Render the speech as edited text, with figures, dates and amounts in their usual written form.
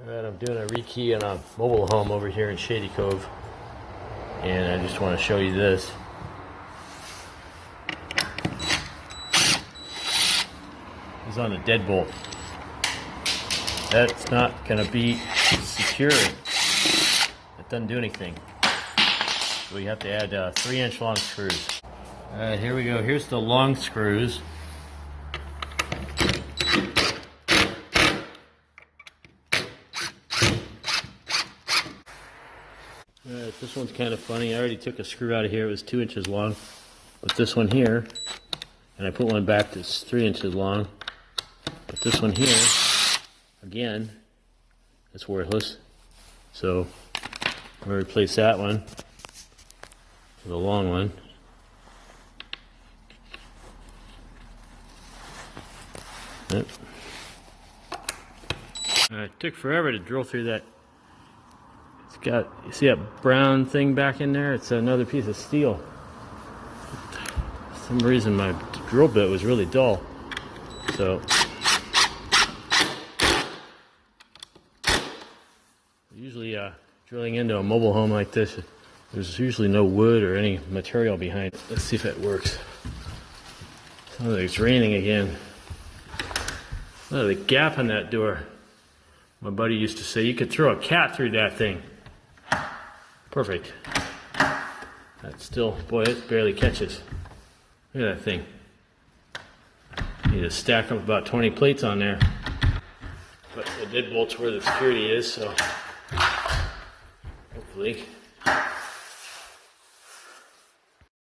Alright, I'm doing a rekey on a mobile home over here in Shady Cove, and I just want to show you this. It's on a deadbolt. That's not going to be secure. It doesn't do anything. So we have to add 3-inch long screws. Alright, here we go. Here's the long screws. Alright, this one's kind of funny. I already took a screw out of here. It was 2 inches long. But this one here, and I put one back that's 3 inches long. But this one here, again, it's worthless. So I'm going to replace that one with a long one. Yep. It took forever to drill through that. It's got, you see that brown thing back in there? It's another piece of steel. For some reason my drill bit was really dull. So usually drilling into a mobile home like this, there's usually no wood or any material behind it. Let's see if that works. Oh, it's raining again. Oh, the gap on that door. My buddy used to say you could throw a cat through that thing. Perfect. That still, boy, it barely catches. Look at that thing. Need to stack up about 20 plates on there. But the deadbolt's where the security is, so hopefully